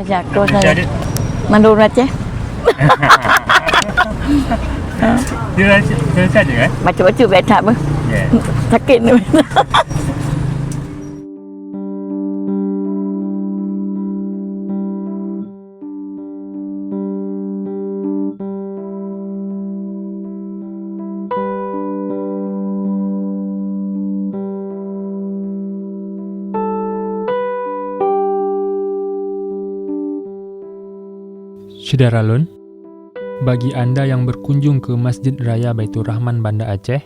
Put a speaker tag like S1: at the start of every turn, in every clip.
S1: jatuh
S2: Bisa
S1: saya.
S2: di-
S1: Menurut Aceh,
S2: Dia saja kan?
S1: baca-baca bedak pun.
S2: Ya.
S1: Sakit tu.
S3: Syederalun, bagi Anda yang berkunjung ke Masjid Raya Baitur Rahman Banda Aceh,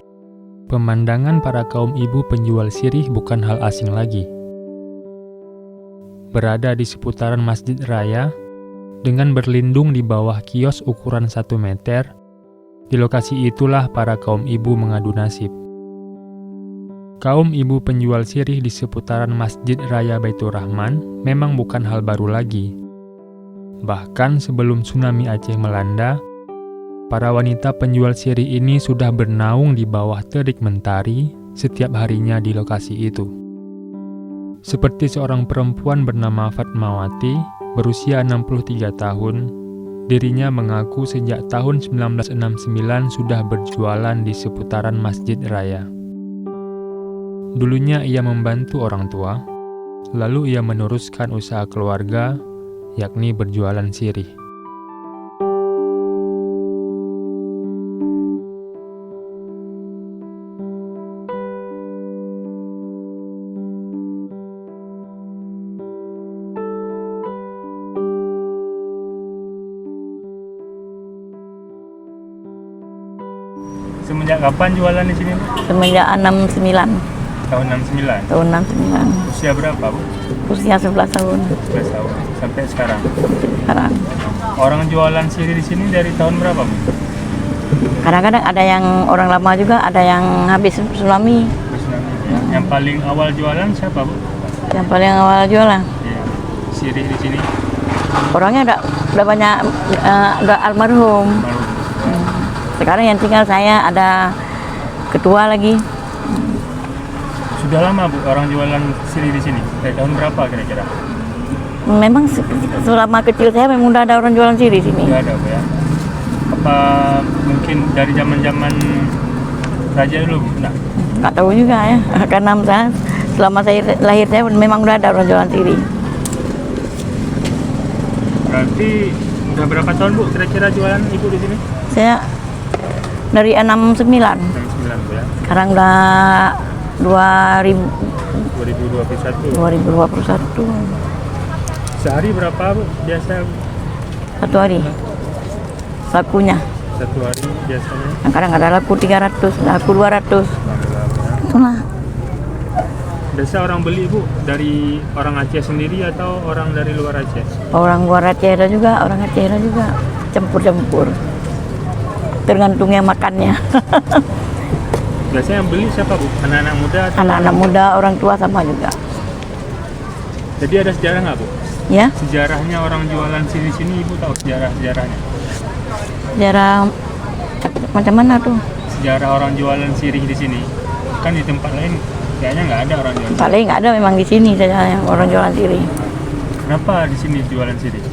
S3: pemandangan para kaum ibu penjual sirih bukan hal asing lagi. Berada di seputaran Masjid Raya, dengan berlindung di bawah kios ukuran 1 meter, di lokasi itulah para kaum ibu mengadu nasib. Kaum ibu penjual sirih di seputaran Masjid Raya Baitur Rahman memang bukan hal baru lagi. Bahkan sebelum tsunami Aceh melanda, para wanita penjual sirih ini sudah bernaung di bawah terik mentari setiap harinya di lokasi itu. Seperti seorang perempuan bernama Fatmawati, berusia 63 tahun, dirinya mengaku sejak tahun 1969 sudah berjualan di seputaran Masjid Raya. Dulunya ia membantu orang tua, lalu ia meneruskan usaha keluarga, yakni berjualan sirih.
S2: Semenjak kapan jualan di sini, Bu?
S1: Semenjak 69,
S2: Tahun 69.
S1: tahun 69.
S2: Usia berapa, Bu?
S1: Usia 11 tahun
S2: 11 tahun sampai sekarang.
S1: sekarang.
S2: Orang jualan sirih di sini dari tahun berapa, Bu?
S1: Kadang-kadang ada yang orang lama juga, ada yang habis tsunami.
S2: Tsunami. Yang paling awal jualan siapa, Bu?
S1: Yang paling awal jualan.
S2: Iya. Sirih di sini.
S1: Orangnya udah banyak, udah almarhum.
S2: Baru.
S1: Sekarang yang tinggal saya, ada ketua lagi.
S2: Sudah lama, Bu, orang jualan sirih di sini. Dari tahun berapa kira-kira?
S1: Memang selama kecil saya memang udah ada orang jualan sirih di sini.
S2: Sudah ada, Bu, ya. Apa mungkin dari zaman-zaman raja dulu, Bu? Nah,
S1: Nggak tahu juga ya, karena selama saya lahir saya memang udah ada orang jualan sirih.
S2: berarti udah berapa tahun, Bu, kira-kira jualan Ibu di sini?
S1: Saya dari 69,
S2: Tahun 9, Bu, ya.
S1: sekarang udah
S2: 2021.
S1: 2021,
S2: Sehari berapa, Bu, biasa?
S1: satu hari lakunya.
S2: Satu hari biasanya.
S1: Kadang ada laku 300, laku 200.
S2: Alhamdulillah, Bu, ya.
S1: Itulah.
S2: Biasa orang beli, Bu, dari orang Aceh sendiri atau orang dari luar Aceh?
S1: Orang luar Aceh ada juga, orang Aceh ada juga, campur-campur. Tergantung yang makannya.
S2: Biasanya yang beli siapa, Bu? Anak-anak muda atau
S1: Anak-anak muda, orang tua sama juga.
S2: Jadi ada sejarah nggak, Bu?
S1: Ya,
S2: Sejarahnya orang jualan sini sini, Ibu tahu sejarah-sejarahnya?
S1: sejarah macam mana tuh?
S2: Sejarah orang jualan sirih di sini. Kan di tempat lain kayaknya nggak ada orang jualan.
S1: Paling nggak ada memang di sini saja yang orang jualan sirih.
S2: Kenapa di sini jualan sirih?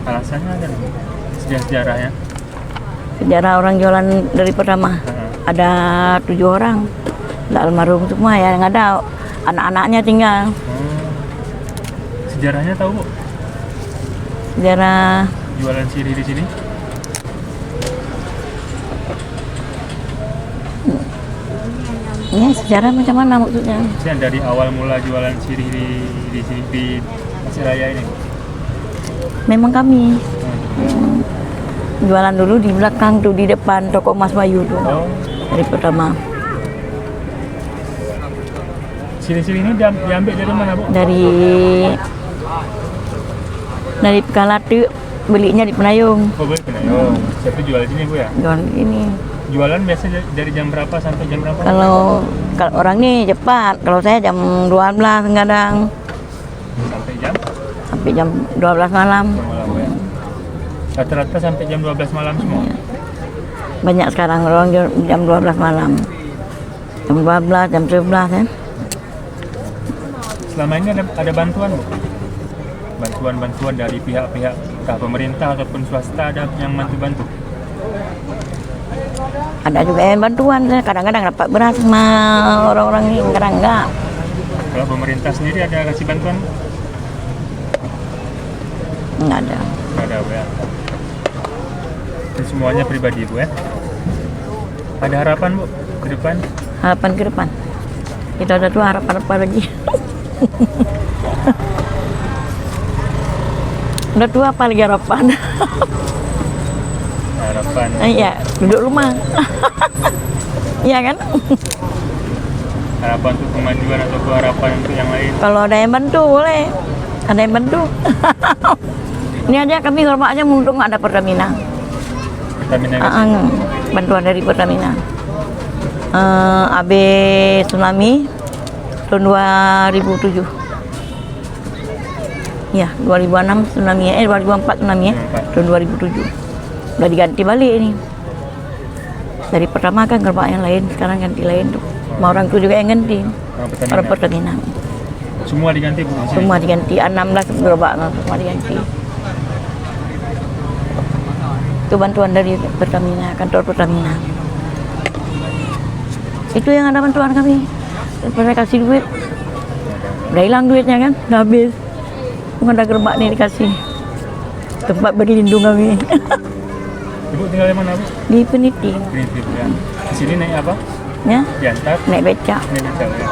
S2: Alasannya ada nggak? Sejarah-sejarahnya.
S1: Sejarah orang jualan dari pertama. Ada 7 orang, udah almarhum semua ya, yang ada anak-anaknya tinggal.
S2: Sejarahnya tahu, Bu?
S1: Sejarah
S2: Jualan sirih di sini?
S1: ya, sejarah macam mana maksudnya?
S2: Maksudnya dari awal mula jualan sirih di sini di Masjid Raya ini.
S1: Memang kami jualan dulu di belakang tuh, di depan toko Mas Bayu tuh,
S2: Oh,
S1: dari pertama.
S2: sirih-sirih ini diambil dari mana, Bu?
S1: Dari Pekalatu, belinya di Penayung.
S2: Oh, beli Penayung. Siapa jual di sini, Bu, ya?
S1: Jualan ini.
S2: Jualan biasa dari jam berapa sampai jam berapa?
S1: Kalau orang nih cepat, kalau saya jam 12 kadang
S2: Sampai
S1: sampai jam
S2: jam
S1: 12 malam.
S2: malam, ya. Rata-rata sampai jam 12 malam semua.
S1: Iya. Banyak sekarang orang jam 12 malam. Jam 12, jam 11 kan.
S2: Selama ini ada bantuan, Bu? bantuan-bantuan dari pihak-pihak entah pemerintah ataupun swasta ada yang bantu-bantu?
S1: Ada juga yang bantuan, kadang-kadang dapat beras sama orang-orang ini, kadang enggak.
S2: Kalau pemerintah sendiri ada kasih bantuan?
S1: Enggak ada.
S2: Nggak ada, Bu, ya. Itu semuanya pribadi, Bu, ya. Ada harapan, Bu, ke depan?
S1: Harapan ke depan. Kita ada tuh harapan apa lagi? Udah tua apa lagi harapan?
S2: Harapan
S1: Iya, duduk rumah. Iya kan?
S2: harapan untuk kemajuan atau harapan untuk yang lain.
S1: Kalau ada yang bantu boleh. Ada yang bantu. Ini aja kami hormat aja untuk nggak ada Pertamina.
S2: Pertamina kasih.
S1: Bantuan dari Pertamina. AB tsunami tahun 2007. Ya, 2006 tsunami, 2004 tsunami ya, tahun 2007. Udah diganti balik ini. Dari pertama kan gerbak yang lain, sekarang ganti lain tuh. Sama orang tuh juga yang ganti. Orang Pertamina.
S2: Semua diganti, Bu, di sini?
S1: Semua diganti, 16 gerbak semua diganti. Itu bantuan dari Pertamina, kantor Pertamina. Itu yang ada bantuan kami. Mereka kasih duit. Udah hilang duitnya kan, udah habis. Bukan ada gerbak nih dikasih. Tempat berlindung kami.
S2: Ibu tinggal di mana, Bu?
S1: Di Peniti.
S2: Di ya. Di sini naik apa?
S1: Ya,
S2: Diantar?
S1: naik becak.
S2: Naik becak, ya.